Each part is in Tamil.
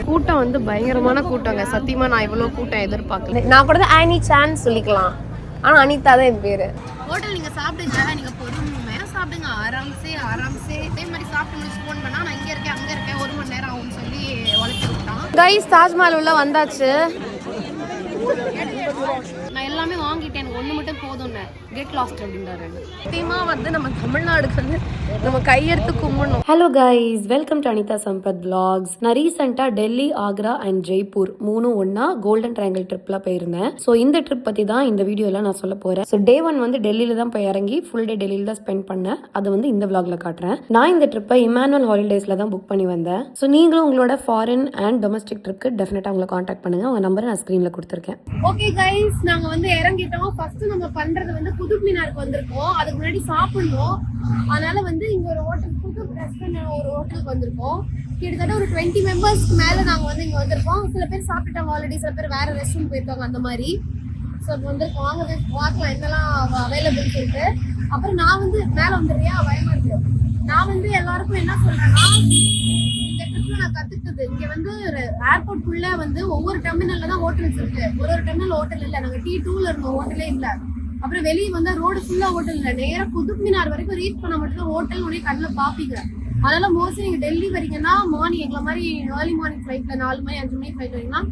கூட்டம் வந்து பயங்கரமான கூட்டங்க. சத்தியமா நான் இவ்வளவு கூட்டம் எதிர்பார்க்கல. நான் கூட ஆனி சான் சொல்லிக்கலாம், ஆனா அனிதா தான் என் பேரு. ஹோட்டல் நீங்க சாப்பிடுங்க, நீங்க பொறுமையா சாப்பிடுங்க, ஆராம்சே இதே மாதிரி சாப்பிட்டு முடிச்சு ஃபோன் பண்ணா நான் இங்க இருக்கேன் அங்க இருக்கேன் 1 மணி நேரம் ஆகும்னு சொல்லி வளர்த்து விட்டான். கைஸ் தாஜ்மஹால் உள்ள வந்தாச்சு. நான் எல்லாமே வாங்கிட்டேன், எனக்கு ஒன்று மட்டும் போதும்னு. கெட் லாஸ்ட் அப்படின்றாரு. சத்தியமா வந்து நம்ம தமிழ்நாடுக்கு வந்து நம்ம கையெடுத்து கும்பிடணும். Hello guys, welcome to Anitha Sampath vlogs. நான் ரீசெண்டாக டெல்லி, ஆக்ரா அண்ட் ஜெய்ப்பூர் 3 ஒன்னா கோல்டன் ட்ரையாங்கிள் ட்ரிப்ல போயிருந்தேன். ஸோ இந்த ட்ரிப் பற்றி தான் இந்த வீடியோவில் நான் சொல்ல போகிறேன். ஸோ டே 1 வந்து டெல்லியில் தான் போய் இறங்கி ஃபுல் டே டெல்லியில் தான் ஸ்பெண்ட் பண்ணேன். அது வந்து இந்த vlogல காட்டுறேன். நான் இந்த ட்ரிப்பை இமானுவல் ஹாலிடேஸில் தான் புக் பண்ணி வந்தேன். ஸோ நீங்களும் உங்களோட ஃபாரின் அண்ட் டொமஸ்டிக் ட்ரிப்க்கு டெஃபினட்டாக உங்களை காண்டாக்ட் பண்ணுங்க. உங்கள் நம்பரை நான் ஸ்க்ரீனில் கொடுத்துருக்கேன். ஓகே கைஸ், நாங்கள் வந்து இறங்கிட்டோம். ஃபர்ஸ்ட் நம்ம பண்ணுறது வந்து குதுப் மினாருக்கு வந்திருக்கோம். அதுக்கு முன்னாடி சாப்பிடணும். அதனால வந்து இங்க ஒரு ஹோட்டல், குதுப் ரெஸ்டாரண்ட் ஒரு ஹோட்டலுக்கு வந்திருக்கோம். கிட்டத்தட்ட ஒரு 20 மெம்பர்ஸ்க்கு மேல நாங்க வந்து இங்க வந்திருக்கோம். சில பேர் சாப்பிட்டாங்க ஆல்ரெடி, சில பேர் வேற ரெஸ்டாரண்ட் போயிருக்காங்க அந்த மாதிரி. ஸோ இப்போ வந்து வாங்க பார்க்கலாம் என்னெல்லாம் அவைலபிள் சொல்லிட்டு. அப்புறம் நான் வந்து மேல வந்துடுறியா பயமா இருக்கு. நான் வந்து எல்லாருக்கும் என்ன சொல்றேன்னா, இந்த ட்ரிப்ல நான் கத்துக்கிட்டது, இங்க வந்து ஏர்போர்ட்குள்ள வந்து ஒவ்வொரு டெர்மினல்ல தான் ஹோட்டல்ஸ் இருக்கு. ஒரு டெர்மினல் ஹோட்டல் இல்லை. நாங்க T2ல இருந்த ஹோட்டலே இல்லை. அப்புறம் வெளியே வந்தா ரோடு ஃபுல்லா ஹோட்டல் இல்லை. நேரா குதுப் மினார் வரைக்கும் ரீச் பண்ண மட்டும் ஹோட்டல் உடனே கண்ணில் பாப்பீங்க. அதனால மோஸ்ட்லி நீங்க டெல்லி வரீங்கன்னா மார்னிங் எங்களை மாதிரி ஏர்லி மார்னிங் ஃபிளைட்ல 4 மணி 5 மணி ஃபிளைட் வரீங்கன்னா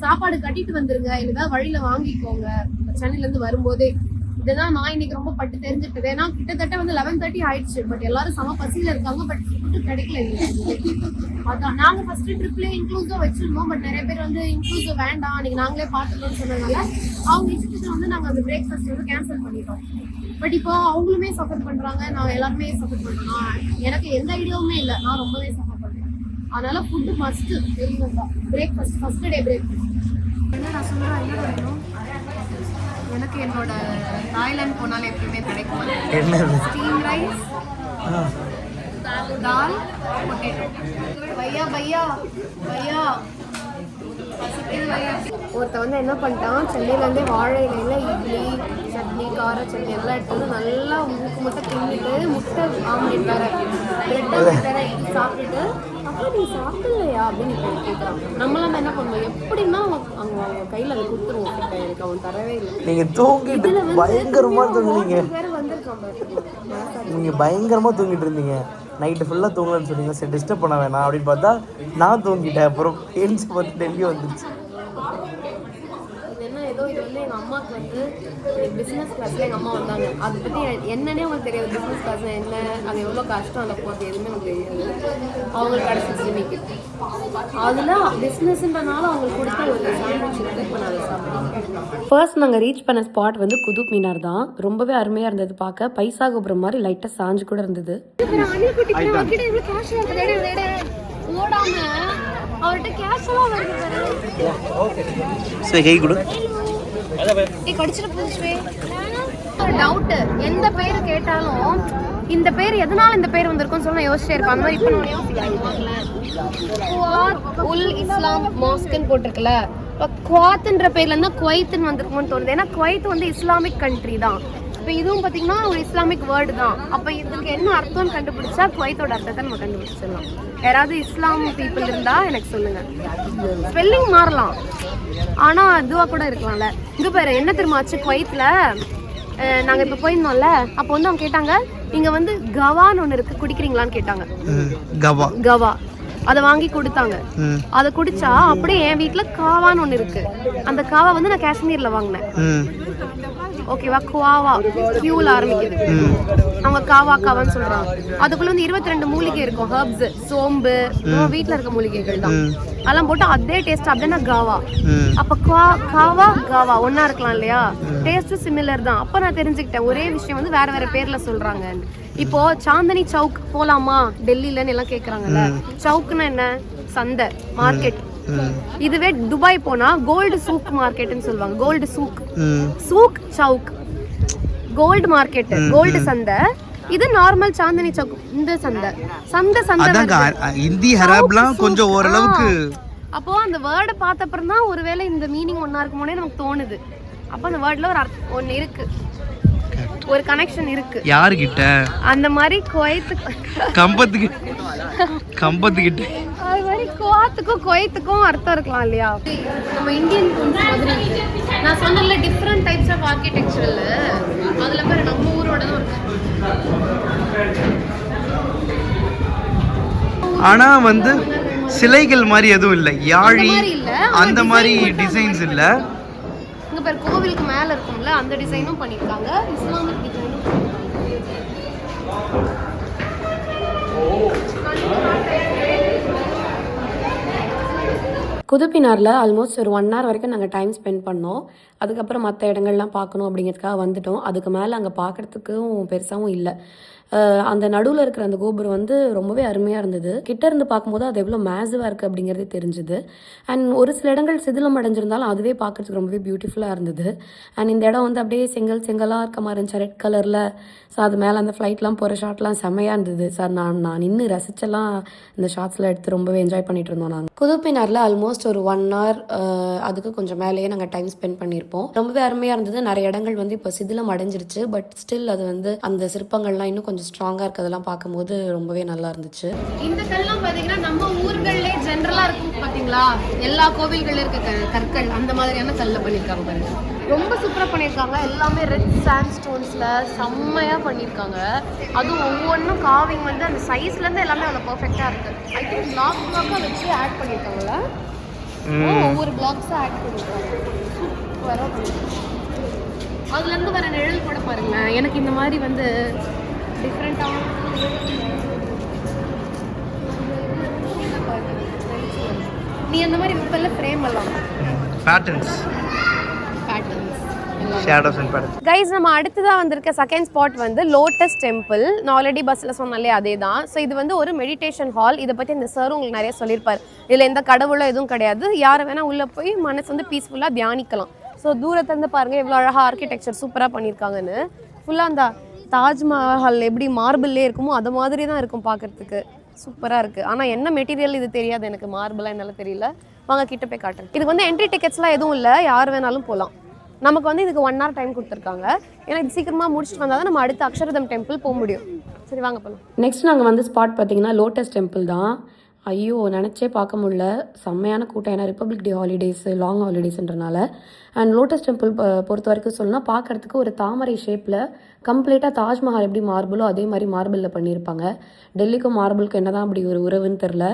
சாப்பாடு கட்டிட்டு வந்துருங்க, இல்லைதா வழியில வாங்கிக்கோங்க சென்னையில இருந்து வரும்போதே. இதுதான் நான் இன்னைக்கு ரொம்ப பட்டு தெரிஞ்சுட்டது. ஏன்னா கிட்டத்தட்ட வந்து 11:30 ஆயிடுச்சு. பட் எல்லாரும் சம பசியில இருக்காங்க. பட் ஃபுட்டு கிடைக்கல. அதான் நாங்க ஃபர்ஸ்ட் ட்ரிப்லேயே இன்க்ளூசிவ் வச்சிருந்தோம். பட் நிறைய பேர் வந்து இன்க்ளூசிவ் வேண்டாம், இன்னைக்கு நாங்களே பார்த்துக்கணும்னு சொன்னதுனால அவங்க இஷ்டத்துல வந்து நாங்க அந்த பிரேக்ஃபாஸ்ட் வந்து கேன்சல் பண்ணிட்டோம். பட் இப்போ அவங்களுமே சஃபர் பண்றாங்க, நான் எல்லாருமே சஃபர் பண்றோம். எனக்கு எந்த ஐடியாவுமே இல்லை, நான் ரொம்பவே சஃபர் பண்றேன். அதனால ஃபுட்டு மஸ்ட் வெளியே தான். பிரேக்ஃபாஸ்ட் ஃபர்ஸ்ட் டே பிரேக்ஃபாஸ்ட் என்ன நான் சொல்றேன், என்ன பண்ணணும் எனக்கு என்னோட தாய்லாந்து போனாலும் எப்பயுமே கிடைக்கும். ஸ்டீம் ரைஸ், தால், பொட்டேட்டோ. பையா பையா பையா ஒருத்த வந்து என்ன பண்ணிட்டான், சென்னையிலேருந்தே வாழை இலையில இட்லி சட்னி கார சட்னி எல்லாம் எடுத்து வந்து நல்லா மூக்கு மட்டும் தின்னுட்டு முட்டை ஆம்லேட் வேற பிரெட் ஆம்லேட் வேற சாப்பிட்டுட்டு அப்புறம் நீ சாப்பிடலையா அப்படின்னு கேட்குறான். நம்மளாம் என்ன பண்ணுவோம், எப்படின்னா அவங்க கையில் அதை கொடுத்துருவோம். எனக்கு அவன் தரவே இல்லை. நீங்கள் தூங்கிட்டு பயங்கரமாக தூங்குனீங்க. வேறு வந்திருக்கான் பாரு, நீங்கள் பயங்கரமாக தூங்கிட்டு இருந்தீங்க. நைட்டு ஃபுல்லாக தூங்கலன்னு சொன்னீங்க. சரி டிஸ்டர்ப் பண்ண வேணாம் அப்படின்னு பார்த்தா நான் தூங்கிட்டேன். அப்புறம் எழுந்து பார்த்து டெல்லி வந்துருச்சு. இது என்ன ஏதோ இது வந்து எங்கள் அம்மாவுக்கு வந்து பிஸ்னஸ் கிளாஸில் எங்கள் அம்மா வந்தாங்க. அதை பற்றி என்னன்னே அவங்களுக்கு தெரியாது. பிஸ்னஸ் கிளாஸ் என்ன, அது எவ்வளோ கஷ்டம், அதை போகிறது எதுவுமே எனக்கு தெரியாது. அவங்களுக்கு கிடச்சிச்சு இன்னைக்கு. அதில் பிஸ்னஸ்ன்றனால அவங்களுக்கு கொடுத்த ஒரு சாண்ட்விச் இருக்குது. இப்போ நான் அதை சாப்பிடுவேன். ஃபர்ஸ்ட் நாங்கள் ரீச் பண்ண ஸ்பாட் வந்து குதுப் மினார் தான். ரொம்பவே அருமையாக இருந்தது பார்க்க. பைசா கோபுரம் மாதிரி லைட்டாக சாஞ்சு கூட இருந்தது. அவர்கிட்ட கேஷ் எல்லாம் வருது. சரி கை கொடு. ஒரு டவுட், எந்த பேர் கேட்டாலும் இந்த பேர் எதனால இந்த பேர் வந்திருக்கும்னு சொல்ல யோசிச்சே இருப்பேன். அந்த மாதிரி இப்போ நான் யோசிக்கிறேன். உல் இஸ்லாம் மாஸ்க்னு போட்டிருக்குல்ல, இப்போ குவாத்ன்ற பேர்ல இருந்தா குவைத்னு வந்திருக்கும்னு தோணுது. ஏன்னா குவைத் வந்து இஸ்லாமிக் கண்ட்ரி தான். இப்போ இதுவும் பார்த்தீங்கன்னா ஒரு இஸ்லாமிக் வேர்டு தான். அப்போ இதுக்கு என்ன அர்த்தம்னு கண்டுபிடிச்சா குவைத்தோட அர்த்தத்தை நம்ம கண்டுபிடிச்சிடலாம். யாராவது இஸ்லாம் பீப்புள் இருந்தா எனக்கு சொல்லுங்க. ஸ்பெல்லிங் மாறலாம், ஆனா இதுவா கூட இருக்கலாம்ல. இது பேரு என்ன தெரியுமாச்சு, குவைத்ல நாங்க இப்ப போயிருந்தோம்ல, அப்போ வந்து அவங்க கேட்டாங்க இங்க வந்து கவான்னு ஒண்ணு இருக்கு, குடிக்கிறீங்களான்னு கேட்டாங்க. கவா அதை வாங்கி கொடுத்தாங்க. அதை குடிச்சா அப்படியே என் வீட்டுல காவான்னு ஒண்ணு இருக்கு. அந்த காவா வந்து நான் காஷ்மீர்ல வாங்கினேன். ஓகேவா, குவாவா கியூல ஆரம்பிக்குது. அவங்க காவா காவான்னு சொல்றாங்க. அதுக்குள்ள வந்து 22 மூலிகை இருக்கும். ஹர்ப்ஸ், சோம்பு, வீட்டுல இருக்க மூலிகைகள் தான். அதெல்லாம் போட்டு அதே டேஸ்ட். அப்படின்னா காவா. அப்ப காவா காவா ஒன்னா இருக்கலாம் இல்லையா, டேஸ்ட் சிமிலர் தான். அப்ப நான் தெரிஞ்சுக்கிட்டேன் ஒரே விஷயம் வந்து வேற வேற பேர்ல சொல்றாங்க. இப்போ சாந்தனி சவுக் போலாமா டெல்லிலன்னு எல்லாம் கேக்குறாங்கல்ல. சவுக்னா என்ன, சந்தை, மார்க்கெட். இதுவே துபாய் போனா கோல்டு சூக் மார்க்கெட்னு சொல்லுவாங்க. Gold souk, souk chowk, gold market, gold சந்தை. இது நார்மல் சாந்தனி சவுக். இந்த சந்தை ஹிந்தி அரபுலாம் கொஞ்சம் ஓரளவுக்கு. அப்போ அந்த வேர்டை பார்த்த அப்புறம் தான் ஒருவேளை இந்த மீனிங் ஒன்னா இருக்குமோனே நமக்கு தோணுது. அப்போ அந்த வேர்ட்ல ஒரு ஒன்னு இருக்கு, ஒரு கனெக்ஷன் இருக்கு. யாருகிட்ட? அந்த மாதிரி குவைத் கம்பத்துக்கிட்ட. அது மாதிரி மாதிரி குவாத்துக்கும் குவைத்துக்கும் அர்த்தம் இருக்கலாம் இல்லையா? நம்ம இந்தியன் மாதிரி நான் சொன்னல டிஃப்ரெண்ட் டைப்ஸ் ஆஃப் ஆர்கிடெக்சர்ல அதுல பாரு நம்ம ஊரோடதும் இருக்கு. ஆனா வந்து சிலைகள் மாதிரி எதுவும் இல்லை, யாழி அந்த மாதிரி டிசைன்ஸ் இல்லை. இங்க பாரு கோவிலுக்கு மேல இருக்கும்ல அந்த டிசைனும் பண்ணிருக்காங்க, இஸ்லாமிக் டிசைனும் குதுப்பினாரில் ஆல்மோஸ்ட் ஒரு 1 hour வரைக்கும் நாங்கள் டைம் ஸ்பெண்ட் பண்ணோம். அதுக்கப்புறம் மற்ற இடங்கள்லாம் பார்க்கணும் அப்படிங்கிறதுக்காக வந்துட்டோம். அதுக்கு மேலே அங்கே பார்க்குறதுக்கும் பெருசாகவும் இல்லை. அந்த நடுவில் இருக்கிற அந்த கோபுரம் வந்து ரொம்பவே அருமையாக இருந்தது. கிட்ட இருந்து பார்க்கும்போது அது எவ்வளோ மேசிவாக இருக்குது அப்படிங்கிறதே தெரிஞ்சுது. அண்ட் ஒரு சில இடங்கள் சிதிலம் அடைஞ்சிருந்தாலும் அதுவே பார்க்குறதுக்கு ரொம்பவே பியூட்டிஃபுல்லாக இருந்தது. அண்ட் இந்த இடம் வந்து அப்படியே செங்கலாக இருக்க மாதிரி இருந்துச்சு, ரெட் கலரில். ஸோ அது மேலே அந்த ஃப்ளைட்லாம் போகிற ஷாட்லாம் செம்மையாக இருந்தது சார். நான் நின்று ரசிச்செல்லாம் இந்த ஷாட்ஸ்லாம் எடுத்து ரொம்பவே என்ஜாய் பண்ணிட்டு இருந்தோம். நாங்கள் குதுப்பினாரில் ஆல்மோஸ்ட் ஒரு 1 hour அதுக்கு கொஞ்சம் மேலேயே நாங்கள் டைம் ஸ்பெண்ட் பண்ணியிருப்போம். ரொம்பவே அருமையாக இருந்தது. நிறைய இடங்கள் வந்து இப்போ சிதிலம் அடைஞ்சிருச்சு, பட் ஸ்டில் அது வந்து அந்த சிற்பங்கள்லாம் இன்னும் கொஞ்சம் ஸ்ட்ராங்காக இருக்கிறதெல்லாம் பார்க்கும்போது ரொம்பவே நல்லா இருந்துச்சு. இந்த கல்லாம் பார்த்தீங்கன்னா நம்ம ஊர்களே ஜென்ரலாக இருக்கும் பார்த்தீங்களா, எல்லா கோவில்களில் இருக்க கற்கள் அந்த மாதிரியான கல்லை பண்ணியிருக்காங்க பாருங்க. ரொம்ப சூப்பராக பண்ணியிருக்காங்க. எல்லாமே ரெட் சாண்ட் ஸ்டோன்ஸில் செம்மையாக பண்ணியிருக்காங்க. அதுவும் ஒவ்வொன்றும் காவிங் வந்து அந்த சைஸ்லேருந்து எல்லாமே அவ்வளோ பர்ஃபெக்டாக இருக்குது. ஐ திங்க் பிளாக்காக வச்சு ஆட் பண்ணியிருக்காங்களா, ஒவ்வொரு பிளாக்ஸாக ஆட் பண்ணியிருக்காங்க. சூப்பராக பண்ணியிருக்காங்க. அதுலேருந்து வர நிழல் கூட பாருங்களேன். எனக்கு இந்த மாதிரி வந்து டிஃப்ரெண்ட்டாக நீ அந்த மாதிரி விப்பல்ல ஃப்ரேம் எல்லாம் patterns shadows and patterns. Guys, நம்ம அடுத்ததாக வந்திருக்க செகண்ட் ஸ்பாட் வந்து லோட்டஸ் டெம்பிள். நான் ஆல்ரெடி பஸ்ஸில் சொன்னாலே அதே தான். ஸோ இது வந்து ஒரு மெடிடேஷன் ஹால். இதை பற்றி இந்த சார் உங்களுக்கு நிறைய சொல்லியிருப்பார். இதில் எந்த கடவுளும் எதுவும் கிடையாது. யாரை வேணால் உள்ளே போய் மனசு வந்து பீஸ்ஃபுல்லாக தியானிக்கலாம். ஸோ தூரத்துலேருந்து பாருங்கள் எவ்வளோ அழகாக ஆர்கிடெக்சர் சூப்பராக பண்ணியிருக்காங்கன்னு. ஃபுல்லாக அந்த தாஜ்மஹால் எப்படி மார்பிள்லே இருக்குமோ அது மாதிரி தான் இருக்கும் பார்க்குறதுக்கு. சூப்பராக இருக்குது. ஆனால் என்ன மெட்டீரியல் இது தெரியாது எனக்கு, மார்பிளாக என்னால் தெரியல. வாங்க கிட்ட போய் காட்டுறேன். இதுக்கு வந்து என்ட்ரி டிக்கெட்ஸ்லாம் எதுவும் இல்லை, யார் வேணாலும் போகலாம். நமக்கு வந்து இதுக்கு 1 hour டைம் கொடுத்துருக்காங்க. ஏன்னா இது சீக்கிரமாக முடிச்சுட்டு வந்தால் தான் நம்ம அடுத்த அக்ஷரதம் டெம்பிள் போக முடியும். சரி வாங்க போகலாம். நெக்ஸ்ட் நாங்கள் வந்து ஸ்பாட் பார்த்தீங்கன்னா லோட்டஸ் டெம்பிள் தான். ஐயோ, நினச்சே பார்க்க முடியல, செம்மையான கூட்டம். ஏன்னா ரிப்பப்ளிக் டே ஹாலிடேஸு, லாங் ஹாலிடேஸ்ன்றனால. அண்ட் லோட்டஸ் டெம்பிள் பொறுத்த வரைக்கும் சொல்லணும்னா பார்க்குறதுக்கு ஒரு தாமரை ஷேப்பில் கம்ப்ளீட்டாக தாஜ்மஹால் எப்படி மார்பிளோ அதே மாதிரி மார்பிளில் பண்ணியிருப்பாங்க. டெல்லிக்கும் மார்பிளுக்கும் என்ன தான் அப்படி ஒரு உறவுன்னு தெரில.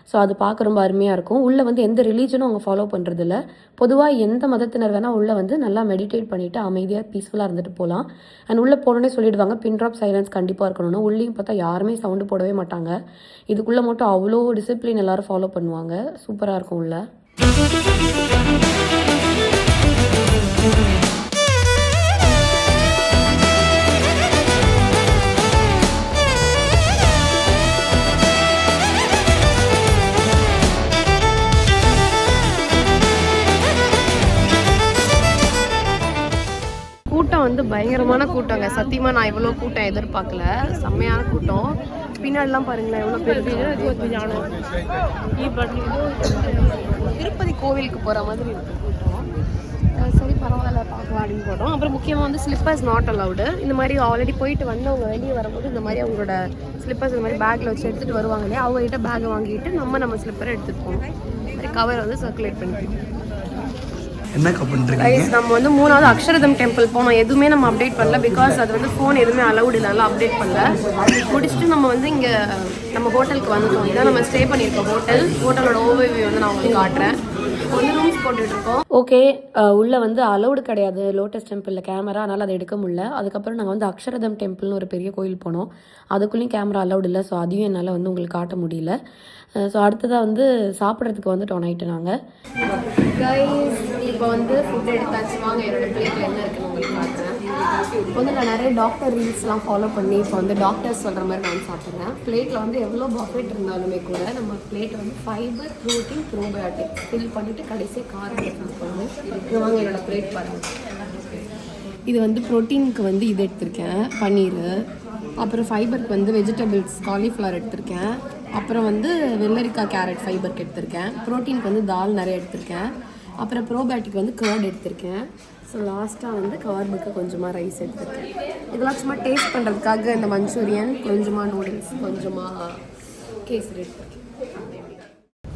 ஸோ அது பார்க்க ரொம்ப அருமையாக இருக்கும். உள்ளே வந்து எந்த ரிலீஜனும் அவங்க ஃபாலோ பண்ணுறதில்ல. பொதுவாக எந்த மதத்தினர் வேணால் உள்ளே வந்து நல்லா மெடிடேட் பண்ணிவிட்டு அமைதியாக பீஸ்ஃபுல்லாக இருந்துட்டு போகலாம். அண்ட் உள்ளே போனோடனே சொல்லிவிடுவாங்க பின் ட்ராப் சைலன்ஸ் கண்டிப்பாக இருக்கணும்னு. உள்ளேயும் பார்த்தா யாருமே சவுண்டு போடவே மாட்டாங்க. இதுக்குள்ளே மட்டும் அவ்வளோ டிசிப்ளின் எல்லோரும் ஃபாலோ பண்ணுவாங்க. சூப்பராக இருக்கும் உள்ள. கூட்டம் வந்து பயங்கரமான கூட்டங்க. சத்தியமாக நான் இவ்வளோ கூட்டம் எதிர்பார்க்கல. செம்மையான கூட்டம். பின்னாடிலாம் பாருங்களேன் எவ்வளோ பேர். திருப்பதி கோவிலுக்கு போகிற மாதிரி இருக்குது கூட்டம். சரி பரவாயில்ல பார்க்கலாம் அப்படின்னு போட்டோம். அப்புறம் முக்கியமாக வந்து ஸ்லிப்பர்ஸ் நாட் அலவுடு. இந்த மாதிரி ஆல்ரெடி போயிட்டு வந்தவங்க வெளியே வரும்போது இந்த மாதிரி அவங்களோட ஸ்லிப்பர்ஸ் இந்த மாதிரி பேக்கில் வச்சு எடுத்துகிட்டு வருவாங்க இல்லையா, அவங்ககிட்ட பேக்கை வாங்கிட்டு நம்ம ஸ்லிப்பரை எடுத்துகிட்டு போகணும். மாதிரி கவர் வந்து சர்க்குலேட் பண்ணிக்கலாம். என்ன பண்ணுறீங்க? நம்ம வந்து 3வது அக்ஷரதம் டெம்பிள் போனோம். எதுவுமே நம்ம அப்டேட் பண்ணல, பிகாஸ் அது வந்து ஃபோன் எதுவுமே அலவுட் இல்லை, அப்டேட் பண்ணல. முடிச்சுட்டு நம்ம வந்து இங்கே நம்ம ஹோட்டலுக்கு வந்துட்டோம். இதான் நம்ம ஸ்டே பண்ணியிருக்கோம் ஹோட்டலோட ஓவர்வியூ வந்து நான் உங்களுக்கு காட்டுறேன். வந்து ரூம்ஸ் போட்டுட்ருக்கோம். ஓகே, உள்ளே வந்து அலவுடு கிடையாது லோட்டஸ் டெம்பிளில் கேமரா, அதனால் அதை எடுக்க முடியல. அதுக்கப்புறம் நாங்கள் வந்து அக்ஷரதம் டெம்பிள்னு ஒரு பெரிய கோயில் போனோம். அதுக்குள்ளேயும் கேமரா அலவுட் இல்லை. ஸோ அதையும் என்னால் வந்து உங்களுக்கு காட்ட முடியல. ஸோ அடுத்ததாக வந்து சாப்பிட்றதுக்கு வந்துட்டோம் நைட்டு நாங்கள். கைஸ், இப்போ வந்து ஃபுட் எடுத்தாச்சு. வாங்க என்னோடய பிளேட்டில் என்ன இருக்குன்னு உங்களுக்கு காட்டுறேன். இப்போ வந்து நான் நிறைய டாக்டர் ரீல்ஸ்லாம் ஃபாலோ பண்ணி இப்போ வந்து டாக்டர்ஸ் சொல்கிற மாதிரி நான் சாப்பிட்றேன். பிளேட்டில் வந்து எவ்வளோ பஃபெட் இருந்தாலுமே கூட நம்ம பிளேட்டை வந்து ஃபைபர், ப்ரோட்டீன், ப்ரோபயோட்டிக் ஃபில் பண்ணிவிட்டு கடைசியாக காரம் டிஃப்ரென்ஸ் பண்ணுவோம். இது வாங்க என்னோடய பிளேட் பாருங்கள். இது வந்து ப்ரோட்டீனுக்கு வந்து இது எடுத்திருக்கேன், பன்னீர். அப்புறம் ஃபைபருக்கு வந்து வெஜிடபிள்ஸ் காலிஃப்ளவர் எடுத்திருக்கேன். அப்புறம் வந்து வெள்ளரிக்காய் கேரட் ஃபைபருக்கு எடுத்திருக்கேன். ப்ரோட்டீனுக்கு வந்து தால் நிறைய எடுத்திருக்கேன். அப்புறம் ப்ரோபயோட்டிக் வந்து கர்ட் எடுத்திருக்கேன். ஸோ லாஸ்ட்டாக வந்து கார்புக்கு கொஞ்சமாக ரைஸ் எடுத்திருக்கேன். இதெல்லாம் சும்மா டேஸ்ட் பண்ணுறதுக்காக இந்த மஞ்சூரியன், கொஞ்சமாக நூடுல்ஸ், கொஞ்சமாக கேசரி எடுத்திருக்கேன்.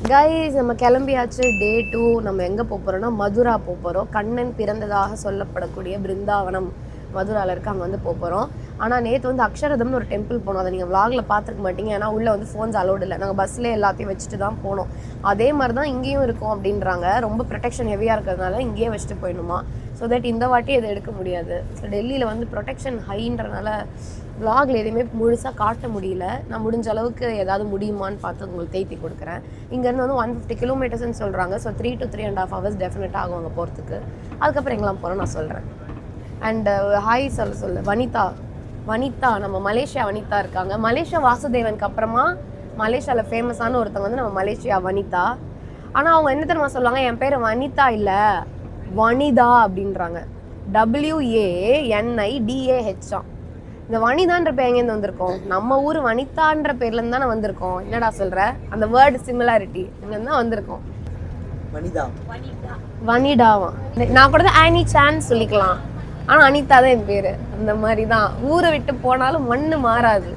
கைஸ் நம்ம கிளம்பியாச்சு. டே 2. நம்ம எங்கே போகிறோம்னா மதுரா போகிறோம். கண்ணன் பிறந்ததாக சொல்லப்படக்கூடிய பிருந்தாவனம் மதுராவில் இருக்க, அங்கே வந்து போகிறோம். ஆனால் நேற்று வந்து அக்ஷரதம்னு ஒரு டெம்பிள் போனோம். அதை நீங்கள் விளாகில் பார்த்துருக்க மாட்டீங்க, ஏன்னா உள்ளே வந்து ஃபோன்ஸ் அலோடு இல்லை. நாங்கள் பஸ்ஸில் எல்லாத்தையும் வச்சுட்டு தான் போனோம். அதே மாதிரி தான் இங்கேயும் இருக்கும் அப்படின்றாங்க. ரொம்ப ப்ரொடெக்ஷன் ஹெவியாக இருக்கிறதுனால இங்கேயே வச்சுட்டு போயிடணுமா. ஸோ தட் இந்த வாட்டி இதை எடுக்க முடியாது. ஸோ டெல்லியில் வந்து ப்ரொடெக்ஷன் ஹைன்றனால விளாகில் எதுவுமே முழுசாக காட்ட முடியல. நான் முடிஞ்ச அளவுக்கு ஏதாவது முடியுமான்னு பார்த்து உங்களுக்கு தேத்தி கொடுக்குறேன். இங்கேருந்து வந்து 150 கிலோமீட்டர்ஸ்ன்னு சொல்கிறாங்க. ஸோ 3 to 3.5 hours டெஃபினட்டாக ஆகும் அங்கே போகிறதுக்கு. அதுக்கப்புறம் எங்கெல்லாம் போகிறோம் நான் சொல்கிறேன். அண்டு ஹாய் சொல்லு வனிதா நம்ம மலேசியா வனிதா இருக்காங்க. மலேசியா வாசுதேவனுக்கு அப்புறமா மலேசியாவில் ஃபேமஸான ஒருத்தவங்க வந்து நம்ம மலேசியா வனிதா. ஆனால் அவங்க என்ன தெரியுமா சொல்லுவாங்க, என் பேர் வனிதா இல்லை வனிதா அப்படின்றாங்க. WANIDAH. இந்த வனிதான்ற பேர் எங்கேருந்து வந்திருக்கோம்? நம்ம ஊர் வனிதான்ற பேர்லேருந்து தானே வந்திருக்கோம். என்னடா சொல்கிற? அந்த வேர்டு சிமிலாரிட்டி இங்கேருந்து தான் வந்திருக்கோம். வனிதாவா? நான் கூட தான் ஆனி சான்ஸ் சொல்லிக்கலாம். ஆனால் அனிதா தான் என் பேர். அந்த மாதிரி தான் ஊரை விட்டு போனாலும் மண்ணு மாறாது,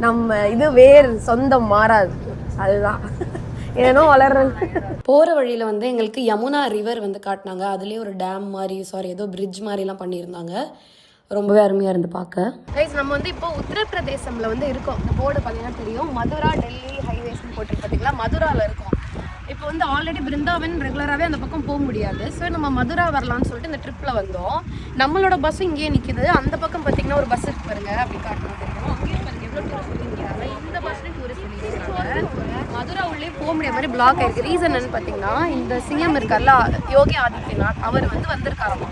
நம்ம இது வேறு சொந்தம் மாறாது. அதுதான் ஏனோ வளர்றது. போகிற வழியில் வந்து எங்களுக்கு யமுனா ரிவர் வந்து காட்டினாங்க. அதுலேயே ஒரு டேம் மாதிரி, ஏதோ பிரிட்ஜ் மாதிரிலாம் பண்ணியிருந்தாங்க. ரொம்பவே அருமையாக இருந்து பார்க்க. கைஸ் நம்ம வந்து இப்போ உத்தரப்பிரதேசமில் வந்து இருக்கோம். இந்த போர்டு பார்த்தீங்கன்னா தெரியும், மதுரா டெல்லி ஹைவேஸ்ன்னு போட்டு பார்த்தீங்களா, மதுராவில் இருக்கோம். இப்போ வந்து ஆல்ரெடி பிருந்தாவன் ரெகுலராகவே அந்த பக்கம் போக முடியாது. ஸோ நம்ம மதுரா வரலான்னு சொல்லிட்டு இந்த ட்ரிப்பில் வந்தோம். நம்மளோட பஸ்ஸும் இங்கேயே நிற்கிது. அந்த பக்கம் பார்த்தீங்கன்னா ஒரு பஸ் இருக்கு பாருங்க, அப்படி காட்டணும் தெரியும். அங்கேயும் பாருங்க எவ்வளோ டூரிஸ்ட் பண்ணிக்கிறாங்க. இந்த பஸ்லேயும் டூரிஸ்ட் பண்ணிக்கிறாங்க. மதுரா உள்ளே போக முடியாத மாதிரி பிளாக் ஆயிருக்கு. ரீசன் என்னன்னு பார்த்தீங்கன்னா, இந்த சிஎம் இருக்கார்ல யோகி ஆதித்யநாத், அவர் வந்து வந்திருக்காராம்.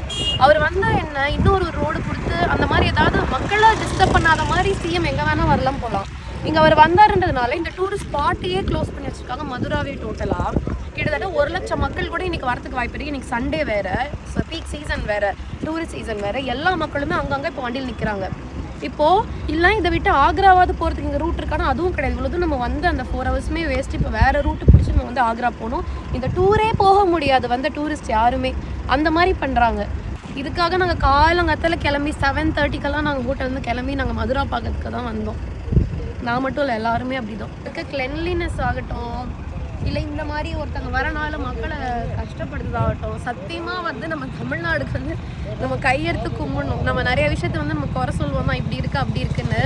அவர் வந்தால் என்ன, இன்னொரு ரோடு கொடுத்து அந்த மாதிரி ஏதாவது மக்களை டிஸ்டர்ப் பண்ணாத மாதிரி சிஎம் எங்கே வேணால் வரலாம் போகலாம். இங்கே அவர் வந்தாருன்றதுனால இந்த டூரிஸ்ட் ஸ்பாட்டையே க்ளோஸ் பண்ணி வச்சுருக்காங்க. மதுராவே டோட்டலாக கிட்டத்தட்ட 1 லட்சம் மக்கள் கூட இன்றைக்கி வரதுக்கு வாய்ப்பு இருக்குது. இன்றைக்கி சண்டே வேறு, ஸோ பீக் சீசன் வேறு, டூரிஸ்ட் சீசன் வேறு. எல்லா மக்களுமே அங்கங்கே இப்போ வண்டியில் நிற்கிறாங்க. இப்போது இல்லை இதை விட்டு ஆக்ராவாவது போகிறதுக்கு இங்கே ரூட் இருக்கானா, அதுவும் கிடையாது. இவ்வளோதும் நம்ம வந்து அந்த 4 ஹவர்ஸுமே வேஸ்ட். இப்போ வேறு ரூட்டு பிடிச்சி நம்ம வந்து ஆக்ரா போகணும். இந்த டூரே போக முடியாது வந்த டூரிஸ்ட் யாருமே. அந்த மாதிரி பண்ணுறாங்க. இதுக்காக நாங்கள் காலங்கத்தில் கிளம்பி 7:30க்கெல்லாம் நாங்கள் ஹோட்டல்லேருந்து கிளம்பி நாங்கள் மதுரா பார்க்கறதுக்கு தான் வந்தோம். நான் மட்டும் இல்லை, எல்லாருமே அப்படிதான். இருக்க கிளென்லினஸ் ஆகட்டும், இல்லை இந்த மாதிரி ஒருத்தங்க வரனால மக்களை கஷ்டப்படுறதாகட்டும், சத்தியமாக வந்து நம்ம தமிழ்நாடுக்கு வந்து நம்ம கையெடுத்து கும்பிடணும். நம்ம நிறைய விஷயத்த வந்து நம்ம குறை சொல்லுவோம் தான், இப்படி இருக்கு அப்படி இருக்குன்னு.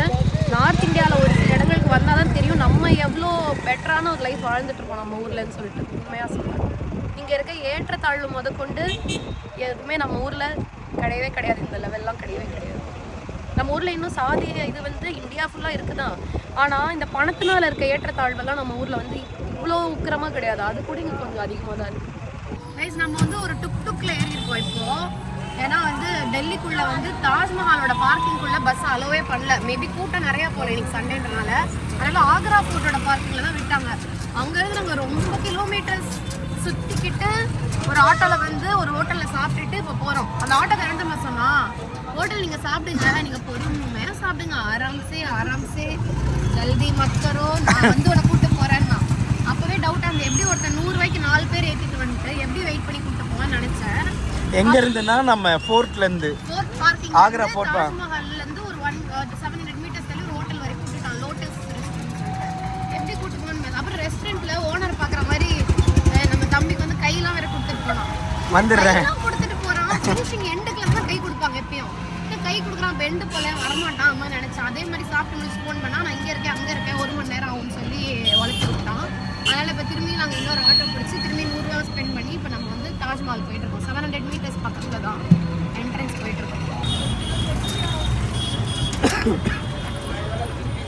நார்த் இந்தியாவில் ஒரு சில இடங்களுக்கு வந்தால் தான் தெரியும் நம்ம எவ்வளோ பெட்டரான ஒரு லைஃப் வாழ்ந்துட்டுருக்கோம் நம்ம ஊர்லன்னு சொல்லிட்டு. உண்மையாக சொல்கிறேன். இங்கே இருக்க ஏற்றத்தாழ்வு முதற்கொண்டு எதுவுமே நம்ம ஊரில் கிடையவே கிடையாது. இந்த லெவல்லாம் கிடையவே கிடையாது. நம்ம ஊரில் இன்னும் சாதி இது வந்து இந்தியா ஃபுல்லாக இருக்குதான். ஆனால் இந்த பணத்தினால் இருக்க ஏற்றத்தாழ்வெல்லாம் நம்ம ஊரில் வந்து இவ்வளோ உக்கிரமாக கிடையாது. அது கூட இங்கே கொஞ்சம் அதிகமாக தான் இருக்குது. கைஸ் நம்ம வந்து ஒரு டுக்ல ஏறி இருக்கோம் இப்போது. ஏன்னா வந்து டெல்லிக்குள்ளே வந்து தாஜ்மஹாலோட பார்க்கிங்குள்ளே பஸ் அலோவே பண்ணல. மேபி கூட்டம் நிறையா போகல இன்னைக்கு சண்டேன்றனால. அதனால் ஆக்ரா ஃபோர்ட்டோட பார்க்கிங்கில் தான் விட்டாங்க. அங்கேருந்து நாங்கள் ரொம்ப கிலோமீட்டர்ஸ் சுற்றிக்கிட்டு ஒரு ஆட்டோவில் வந்து ஒரு ஹோட்டலில் சாப்பிட்டுட்டு இப்போ போகிறோம். அந்த ஆட்டோக்காரன் நம்ம சொன்னால், ஹோட்டல் நீங்கள் சாப்பிடுங்க, நீங்கள் பொறுமையாக சாப்பிடுங்க, ஆராம்சே ஜல்தி மக்கரோ, நான் வந்து உன்னை கூப்பிட்டு போகிறேன்னா. அப்போவே டவுட்டாக இருந்தது, எப்படி ஒருத்தர் 100 ரூபாய்க்கு 4 பேர் ஏற்றிட்டு வந்துட்டு எப்படி வெயிட் பண்ணி கூப்பிட்டு போவான்னு நினச்சேன். எங்கே இருந்துன்னா நம்ம ஃபோர்ட்லேருந்து பார்க்கிங் ஆக்ரா ஃபோர்ட் தாஜ்மஹால்லேருந்து ஒரு 700 மீட்டர்ஸ் தள்ளி ஒரு ஹோட்டல் வரைக்கும் கூப்பிட்டுட்டான். லோட்டஸ் ரெஸ்டாரண்ட் எப்படி கூப்பிட்டு போகணும். அப்புறம் ரெஸ்டாரண்ட்டில் ஓனர் பார்க்குற மாதிரி நம்ம தம்பிக்கு வந்து கையெல்லாம் வேற கொடுத்துட்டு போனோம். வந்துடுறேன் கொடுத்துட்டு போகிறான். ஃபினிஷிங் எண்டுக்குலாம் தான் கை கொடுப்பாங்க எப்பயும். கை கொடுக்குறான், பெண்டு போல வரமாட்டான் அம்மா நினச்சேன். அதே மாதிரி சாப்பிட்டு முடிச்சு ஃபோன் பண்ணால் நான் இங்கே இருக்கேன் அங்கே இருக்கேன் 1 மணி நேரம் ஆகும்னு சொல்லி உழைச்சி விட்டான். அதனால் இப்போ திரும்பி நாங்கள் இன்னொரு ஆட்டோ பிடிச்சி திரும்பி 100 ரூபா ஸ்பெண்ட் பண்ணி இப்போ நம்ம வந்து தாஜ்மஹால் போயிட்டுருக்கோம். 700 மீட்டர்ஸ் பக்கத்தில் தான் என்ட்ரன்ஸ் போயிட்டுருக்கோம்.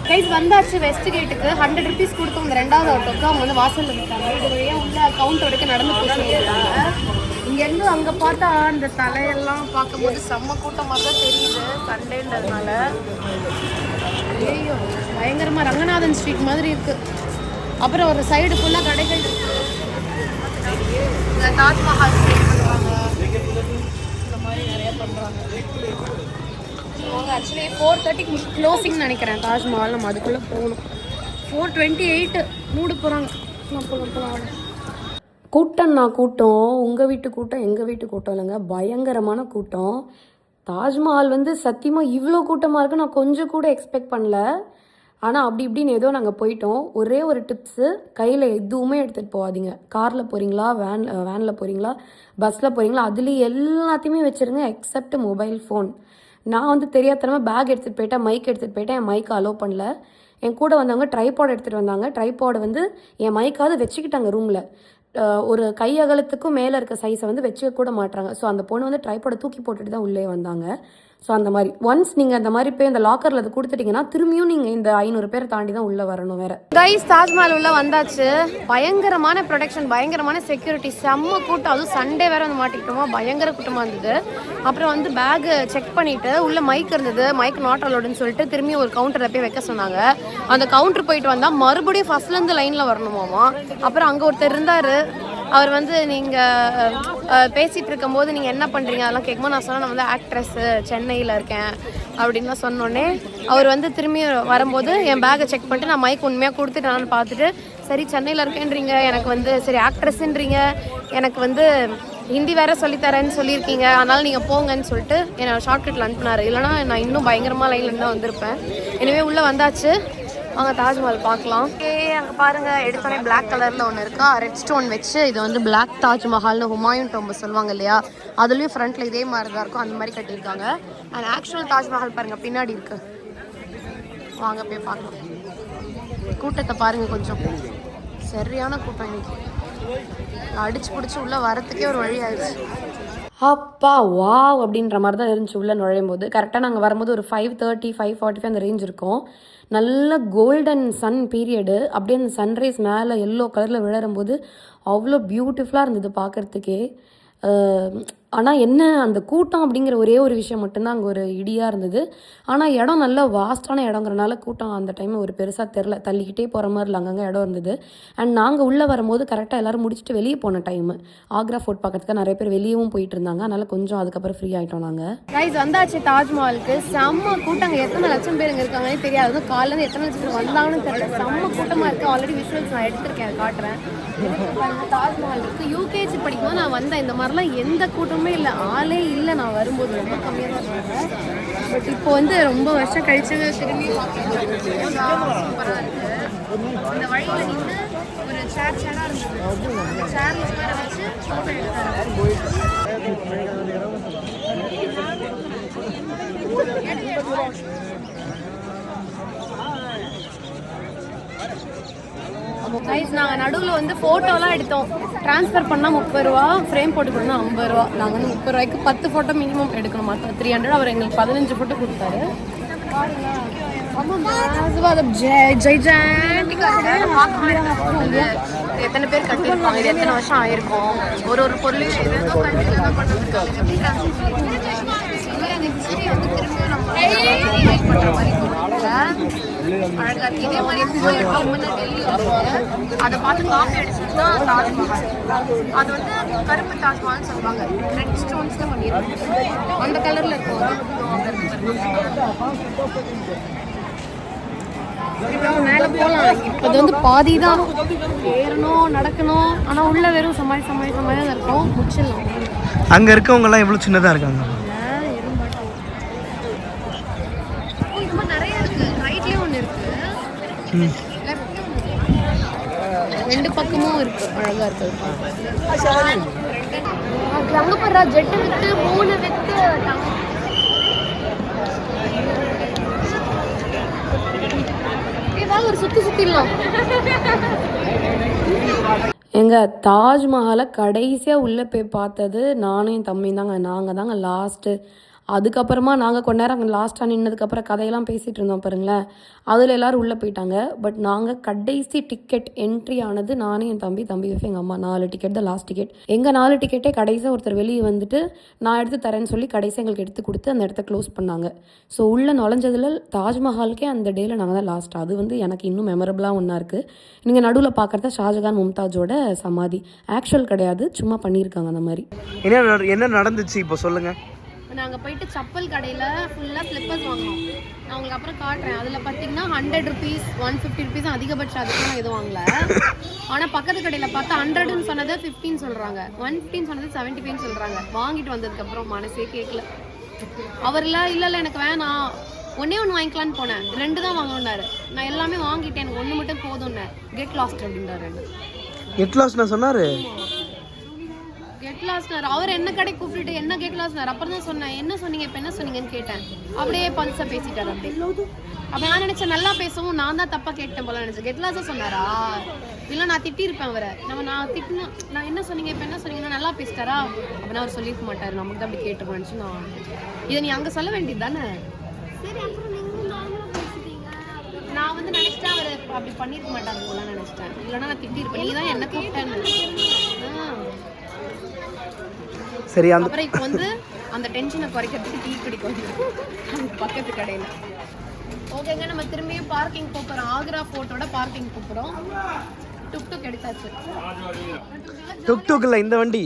கைஸ் வந்தாச்சு வெஸ்ட் கேட்டுக்கு. 100 ருபீஸ் கொடுத்தோம் இந்த 2வது ஆட்டோக்கு. அவங்க வந்து வாசலில் விட்டாங்க. இது வழியாக உள்ள கவுண்ட் வரைக்கும் நடந்து போய் சொல்லியிருக்காங்க. இங்கேருந்து அங்கே பார்த்தா அந்த தலையெல்லாம் பார்க்கும்போது செம்ம கூட்டம் மாதிரி தான் தெரியுது சண்டேன்றதுனால. ஐயோ பயங்கரமாக ரங்கநாதன் ஸ்ட்ரீட் மாதிரி இருக்குது. அப்புறம் ஒரு சைடு ஃபுல்லாக கடைகள் இருக்குது. இந்த தாஜ்மஹால் பண்ணுவாங்க, இந்த மாதிரி நிறைய பண்ணுறாங்க. அவங்க ஆக்சுவலி 4:30க்கு க்ளோசிங்னு நினைக்கிறேன் தாஜ்மஹால். நம்ம அதுக்குள்ளே போகணும். 4:28 மூட போகிறாங்க. போகலாம். கூட்டம்னா கூட்டம், உங்கள் வீட்டு கூட்டம் எங்கள் வீட்டு கூட்டம் இல்லைங்க, பயங்கரமான கூட்டம். தாஜ்மஹால் வந்து சத்தியமாக இவ்வளோ கூட்டமாக இருக்குது நான் கொஞ்சம் கூட எக்ஸ்பெக்ட் பண்ணல. ஆனால் அப்படி இப்படின்னு ஏதோ நாங்கள் போயிட்டோம். ஒரே ஒரு டிப்ஸு, கையில் எதுவுமே எடுத்துகிட்டு போகாதீங்க. காரில் போகிறீங்களா, வேனில் போகிறீங்களா, பஸ்ஸில் போகிறீங்களா, அதுலேயும் எல்லாத்தையுமே வச்சுருங்க எக்ஸப்ட் மொபைல் ஃபோன். நான் வந்து தெரியாதனமாக பேக் எடுத்துகிட்டு போயிட்டேன், மைக் எடுத்துகிட்டு போயிட்டேன். என் மைக்கை அலோவ் பண்ணல. என் கூட வந்தவங்க ட்ரைபாட் எடுத்துகிட்டு வந்தாங்க. ட்ரைபாடை வந்து என் மைக்காவது வச்சுக்கிட்டாங்க ரூமில். ஒரு கை அகலத்துக்கும் மேலே இருக்க சைஸை வந்து வச்சுக்க கூட மாட்டுறாங்க. ஸோ அந்த பொண்ணு வந்து ட்ரைபாடை தூக்கி போட்டுட்டு தான் உள்ளே வந்தாங்க. ஸோ அந்த மாதிரி ஒன்ஸ் நீங்கள் அந்த மாதிரி போய் இந்த லாக்கரில் அது கொடுத்துட்டிங்கன்னா திரும்பியும் நீங்கள் இந்த 500 பேரை தாண்டி தான் உள்ளே வரணும். வேறு கைஸ், தாஜ்மஹால் உள்ள வந்தாச்சு. பயங்கரமான ப்ரொடெக்ஷன், பயங்கரமான செக்யூரிட்டி, செம்ம கூட்டம். அதுவும் சண்டே வேறு வந்து மாட்டிக்கிட்டோமா, பயங்கர கூட்டமாக இருந்தது. அப்புறம் வந்து பேகு செக் பண்ணிவிட்டு உள்ளே மைக் இருந்தது, மைக் நாட் அலோடுன்னு சொல்லிட்டு திரும்பி ஒரு கவுண்டரில் போய் வைக்க சொன்னாங்க. அந்த கவுண்டர் போயிட்டு வந்தால் மறுபடியும் ஃபஸ்ட்லேருந்து லைனில் வரணுமாமா. அப்புறம் அங்கே ஒருத்தர் இருந்தார். அவர் வந்து நீங்கள் பேசிகிட்டு இருக்கும்போது நீங்கள் என்ன பண்ணுறீங்க அதெல்லாம் கேட்கும்போது நான் சொன்னேன், நான் வந்து ஆக்ட்ரஸ்ஸு சென்னையில் இருக்கேன் அப்படின்லாம் சொன்னோன்னே அவர் வந்து திரும்பி வரும்போது என் பேக்கை செக் பண்ணிட்டு நான் மைக் உண்மையாக கொடுத்துட்டான்னு பார்த்துட்டு, சரி சென்னையில் இருக்கேன்றீங்க, எனக்கு வந்து சரி ஆக்ட்ரஸ்ன்றீங்க, எனக்கு வந்து ஹிந்தி வேறு சொல்லித்தரேன்னு சொல்லியிருக்கீங்க, அதனால் நீங்கள் போங்கன்னு சொல்லிட்டு என்னை ஷார்ட்கட்டில் அனுப்பினார். இல்லைனா நான் இன்னும் பயங்கரமாக லைனில் தான் வந்திருப்பேன். எனவே உள்ளே வந்தாச்சு. அங்கே தாஜ்மஹால் பார்க்கலாம். அங்கே பாருங்கள், எடுத்தோடனே பிளாக் கலரில் ஒன்று இருக்கா, ரெட் ஸ்டோன் வச்சு இது வந்து பிளாக் தாஜ்மஹால்னு ஹுமாயூன் டோம்பு சொல்லுவாங்க இல்லையா, அதுலேயும் ஃப்ரண்ட்டில் இதே மாதிரி தான் இருக்கும், அந்த மாதிரி கட்டியிருக்காங்க. அண்ட் ஆக்சுவல் தாஜ்மஹால் பாருங்கள் பின்னாடி இருக்குது. வாங்க போய் பார்க்கலாம். கூட்டத்தை பாருங்கள், கொஞ்சம் சரியான கூட்டம் இன்னைக்கு. அடிச்சு பிடிச்சி உள்ளே வரத்துக்கே ஒரு வழி ஆயிடுச்சு. அப்பா வாவ் அப்படின்ற மாதிரி தான் இருந்துச்சு உள்ளே நுழையும் போது. கரெக்டாக நாங்கள் வரும்போது ஒரு 5:30 5:45 அந்த ரேஞ்ச் இருக்கும். நல்ல கோல்டன் சன் பீரியடு. அப்படியே அந்த சன்ரைஸ் மேலே எல்லோ கலரில் விழரும்போது அவ்வளோ பியூட்டிஃபுல்லாக இருந்தது பார்க்குறதுக்கே. ஆனால் என்ன, அந்த கூட்டம் அப்படிங்கிற ஒரே ஒரு விஷயம் மட்டும்தான் அங்கே ஒரு இடியாக இருந்தது. ஆனால் இடம் நல்ல வாஸ்டான இடங்கிறனால கூட்டம் அந்த டைம் ஒரு பெருசாக தெரில, தள்ளிக்கிட்டே போகிற மாதிரி இல்லை, அங்கங்கே இடம் இருந்தது. அண்ட் நாங்கள் உள்ளே வரும்போது கரெக்டாக எல்லோரும் முடிச்சுட்டு வெளியே போன டைமு. ஆக்ரா ஃபோர்ட் பார்க்கறதுக்கு நிறைய பேர் வெளியவும் போயிட்டு இருந்தாங்க. அதனால் கொஞ்சம் அதுக்கப்புறம் ஃப்ரீ ஆகிட்டோம் நாங்கள். கைஸ் வந்தாச்சு தாஜ்மஹாலுக்கு. செம்ம கூட்டம். எத்தனை லட்சம் பேர் இங்கே இருக்காங்கன்னே தெரியாது. காலையில் எத்தனை லட்சம் பேர் வந்தாங்கன்னு தெரியல. செம்ம கூட்டமாக இருக்குது. ஆல்ரெடி விஷுவல்ஸ் நான் எடுத்திருக்கேன், அதை காட்டுறேன். தாஜ்மஹால் இருக்குது. யூகேஜி படிக்கும்போது நான் வந்தேன், இந்த மாதிரிலாம் எந்த கூட்டமே இல்லை, ஆளே இல்லை. நான் வரும்போது ரொம்ப கம்மியாக தான் இருந்தேன். பட் இப்போ வந்து ரொம்ப வருஷம் கழிச்சு திரும்பி சூப்பராக இருக்குது. இந்த வழியில் நின்று ஒரு சேராக இருந்தது, சேர்ல உட்கார வச்சு ஃபோட்டோ எடுத்தாங்க. கைஸ், நாங்கள் நடுவில் வந்து ஃபோட்டோலாம் எடுத்தோம். ட்ரான்ஸ்ஃபர் பண்ணால் 30 ரூபா, ஃப்ரேம் போட்டு கொடுத்தா 50 ரூபா. நாங்கள் வந்து 30 ரூபாய்க்கு 10 ஃபோட்டோ மினிமம் எடுக்கணும். மற்ற 300. அவர் எங்களுக்கு 15 ஃபோட்டோ கொடுத்தாரு. எத்தனை பேர் கட்டியிருப்பாங்க, இது எத்தனை வருஷம் ஆயிருக்கும், ஒரு பொருளையும் அழகா இருக்கு. இதே மாதிரி அதை பார்த்து காப்பி அடிச்சுட்டு தாஜ்மஹால். அது வந்து கருப்பு தாஜ்மஹால்னு சொல்லுவாங்க. ரெட் ஸ்டோன்ஸ் தான் பண்ணியிருக்காங்க. அந்த கலர்ல இருக்கும். மேலே போகலாம். இப்போ அது வந்து பாதி தான் ஏறணும், நடக்கணும். ஆனால் உள்ள வெறும் சமாளி தான் இருக்கும். முடிச்சிடலாம். அங்கே இருக்கவங்கலாம் எவ்வளோ சின்னதாக இருக்காங்க. ரெண்டு பக்கமும் இருக்கு, அழகா இருக்கு. அங்க பாரு, ஜெட் வித்து 3 வித்து ஏதாவது ஒரு சுத்திடலாம். எங்க தாஜ்மஹாலை கடைசியாக உள்ளே போய் பார்த்தது நானும் என் தம்பியும் தாங்க. நாங்கள் தாங்க லாஸ்ட்டு. அதுக்கப்புறமா நாங்கள் கொஞ்ச நேரம் அங்கே லாஸ்ட்டாக நின்னதுக்கப்புறம் கதையெல்லாம் பேசிகிட்டு இருந்தோம் பாருங்களேன். அதில் எல்லோரும் உள்ளே போயிட்டாங்க. பட் நாங்கள் கடைசி டிக்கெட் என்ட்ரி ஆனது நானும் என் தம்பி வைஃப் எங்கள் அம்மா. 4 டிக்கெட் தான் லாஸ்ட் டிக்கெட். எங்கள் 4 டிக்கெட்டே கடைசியாக ஒருத்தர் வெளியே வந்துட்டு நான் எடுத்து தரேன்னு சொல்லி கடைசியாக எங்களுக்கு எடுத்து கொடுத்து அந்த இடத்த க்ளோஸ் பண்ணாங்க. ஸோ உள்ளே நுழைஞ்சதில் தாஜ்மஹாலுக்கே அந்த டேயில் நாங்கள் தான் லாஸ்ட். அது வந்து எனக்கு இன்னும் மெமரபுளாக ஒன்றா இருக்குது. நீங்கள் நடுவில் பார்க்குறத ஷாஜகான் மும்தாஜோட சமாதி. ஆக்சுவல் கிடையாது, சும்மா பண்ணியிருக்காங்க அந்த மாதிரி. என்ன நடந்துச்சு இப்போ சொல்லுங்கள். நாங்கள் போயிட்டு சப்பல் கடையில் ஃபுல்லாக ஸ்லிப்பர்ஸ் வாங்கினோம். நான் உங்களுக்கு அப்புறம் காட்டுறேன். அதில் பார்த்தீங்கன்னா 100 rupees 150 rupees அதிகபட்சம். அதுக்கெல்லாம் எதுவும் வாங்கல. ஆனால் பக்கத்து கடையில் பார்த்தா 100ன்னு சொன்னதை 15 சொல்கிறாங்க, 115 சொன்னது 75 சொல்கிறாங்க. வாங்கிட்டு வந்ததுக்கப்புறம் மனசே கேட்கல. அவர்லாம் இல்லை எனக்கு வேணாம், ஒன்னே ஒன்று வாங்கிக்கலான்னு போனேன், 2 தான் வாங்கணுன்னாரு. நான் எல்லாமே வாங்கிட்டேன், எனக்கு 1 மட்டும் போதும்னு. கெட் லாஸ்ட் அப்படின்றாரு. கெட் லாஸ்ட் நான் சொன்னாரு. கெட் லாஸ்ட்னார். அவர் என்ன கடை கூப்பிட்டுட்டு என்ன கெட் லாஸ்ட்னார். அப்புறம் தான் சொன்னேன், என்ன சொன்னீங்க இப்போ என்ன சொன்னீங்கன்னு கேட்டேன். அப்படியே பல்ஸாக பேசிட்டார். அப்படியே அப்போ நான் நினச்சேன் நல்லா பேசவும் நான் தான் தப்பாக கேட்டேன் போல நினச்சேன். கெட் லாஸாக சொன்னாரா? இல்லை நான் திட்டிருப்பேன் அவரை. நான் திட்டினா நான் என்ன சொன்னீங்க இப்போ என்ன சொன்னீங்கன்னா நல்லா பேசிட்டாரா அப்படின்னா அவர் சொல்லியிருக்க மாட்டார். நமக்கு தான் அப்படி கேட்டுருக்கோம் நினச்சி நான் இதை நீ அங்கே சொல்ல வேண்டியது தானே. நான் வந்து நினச்சிட்டேன் அவர் அப்படி பண்ணியிருக்க மாட்டாங்க போல நினச்சிட்டேன். இல்லைன்னா நான் திட்டிருப்பேன், நீ தான் என்ன கூப்பிட்டேன்னு. சரி. அப்புறம் இப்போ வந்து அந்த டென்ஷனை குறைக்கிறதுக்கு டீ குடிக்க வந்து பக்கத்து கடையில். ஓகேங்க, நம்ம திரும்பியும் பார்க்கிங் போகிறோம். ஆக்ரா ஃபோர்ட்டோட பார்க்கிங் போகிறோம். டுக் எடுத்தாச்சு. டுக் இல்லை இந்த வண்டி.